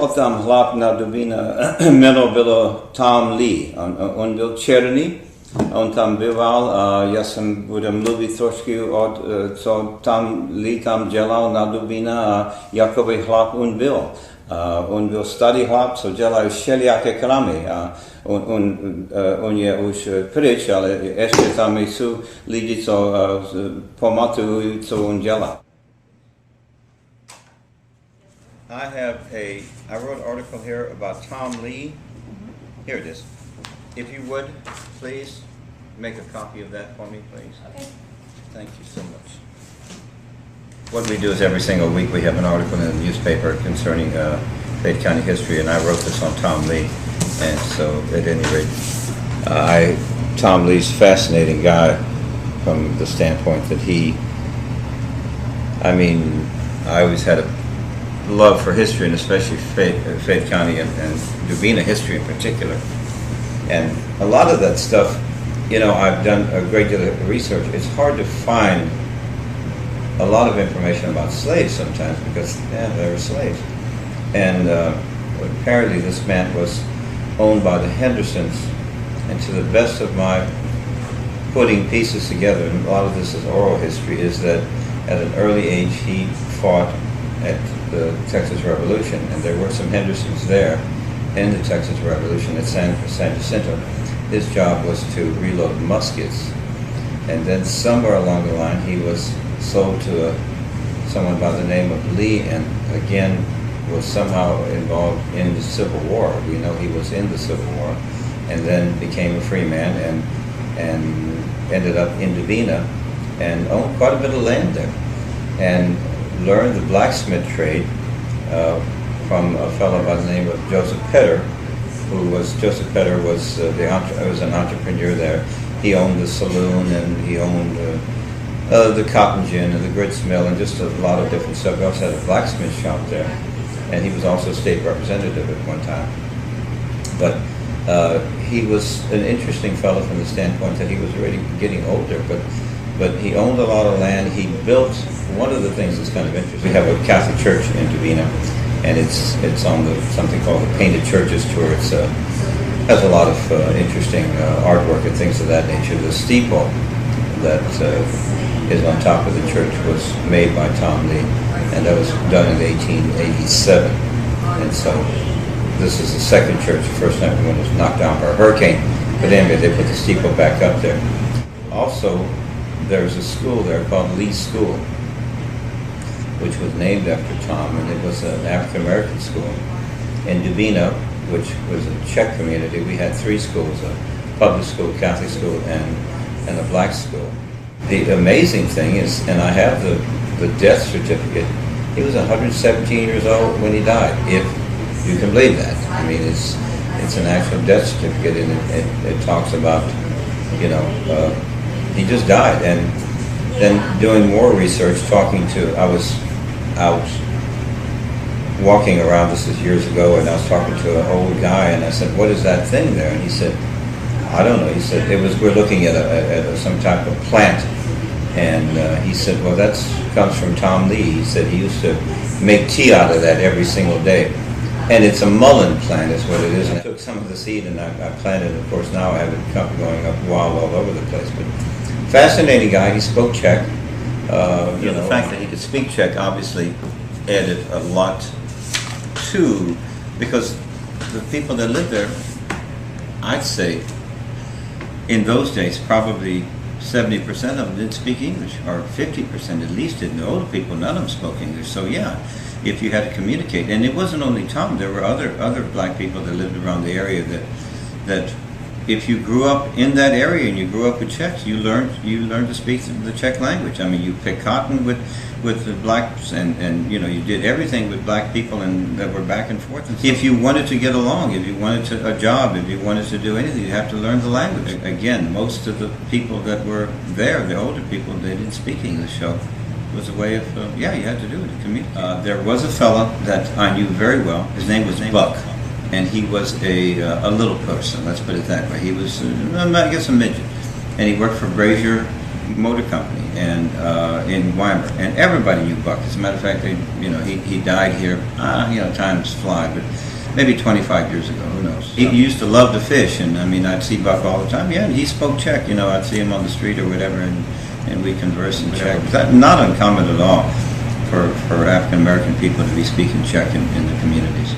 o tam hlavná dubina jméno bylo Tom Lee. On byl černý, on tam býval a já jsem budu mluvit trošku o co Tom Lee tam dělal na dubina a jakový chlap on byl. On byl starý chlap, co dělal všelijaké kramy a on je už pryč, ale ještě tam jsou lidi, co pamatují, co on dělá. I wrote an article here about Tom Lee. Here it is. If you would, please make a copy of that for me, please. Okay. Thank you so much. What we do is every single week we have an article in the newspaper concerning Fayette County history, and I wrote this on Tom Lee. And so, at any rate, Tom Lee's a fascinating guy from the standpoint that I always had a love for history, and especially Fayette County and Dubina history in particular. And a lot of that stuff, I've done a great deal of research. It's hard to find a lot of information about slaves sometimes because, they were slaves. And apparently this man was owned by the Hendersons, and to the best of my putting pieces together, and a lot of this is oral history, is that at an early age he fought at the Texas Revolution, and there were some Hendersons there in the Texas Revolution at San Jacinto. His job was to reload muskets, and then somewhere along the line he was sold to someone by the name of Lee, and again was somehow involved in the Civil War. We know he was in the Civil War, and then became a free man and ended up in Dubina and owned quite a bit of land there, and learned the blacksmith trade from a fellow by the name of Joseph Petter, Joseph Petter was an entrepreneur there. He owned the saloon, and he owned the cotton gin and the grits mill and just a lot of different stuff. He also had a blacksmith shop there, and he was also state representative at one time. But he was an interesting fellow from the standpoint that he was already getting older, but he owned a lot of land. He built, one of the things that's kind of interesting, we have a Catholic church in Dubina, and it's on something called the Painted Churches Tour. It has a lot of interesting artwork and things of that nature. The steeple that is on top of the church was made by Tom Lee, and that was done in 1887. And so this is the second church. The first time when it was knocked down by a hurricane, but anyway, they put the steeple back up there. Also, there's a school there called Lee School, which was named after Tom, and it was an African-American school. In Dubina, which was a Czech community, we had three schools, a public school, Catholic school, and a black school. The amazing thing is, and I have the death certificate, he was 117 years old when he died, if you can believe that. I mean, it's an actual death certificate, and it talks about, he just died. And then doing more research, I was out walking around, this is years ago, and I was talking to an old guy, and I said, "What is that thing there?" And he said, "I don't know." He said, we're looking at some type of plant, and he said, "Well, that comes from Tom Lee." He said he used to make tea out of that every single day, and it's a mullein plant is what it is. And I took some of the seed and I planted it. Of course, now I have it going up wild all over the place, but fascinating guy. He spoke Czech. The fact that he could speak Czech obviously added a lot to, because the people that lived there, I'd say, in those days, probably 70% of them didn't speak English, or 50% at least didn't. The older people, none of them spoke English. So yeah, if you had to communicate, and it wasn't only Tom, there were other black people that lived around the area that if you grew up in that area and you grew up with Czechs, you learned to speak the Czech language. I mean, you picked cotton with the blacks, and you did everything with black people and that were back and forth. And if you wanted to get along, if you wanted a job, if you wanted to do anything, you have to learn the language. Again, most of the people that were there, the older people, they didn't speak English, so it was a way of you had to do it to communicate. There was a fella that I knew very well. His name was Buck. And he was a little person, let's put it that way. He was, I guess, a midget. And he worked for Brazier Motor Company. and in Weimar, and everybody knew Buck. As a matter of fact, he died here. Times fly, but maybe 25 years ago. Who knows? He used to love to fish, and I mean, I'd see Buck all the time. Yeah, he spoke Czech. I'd see him on the street or whatever, and we converse in Czech. That's not uncommon at all for African American people to be speaking Czech in the communities.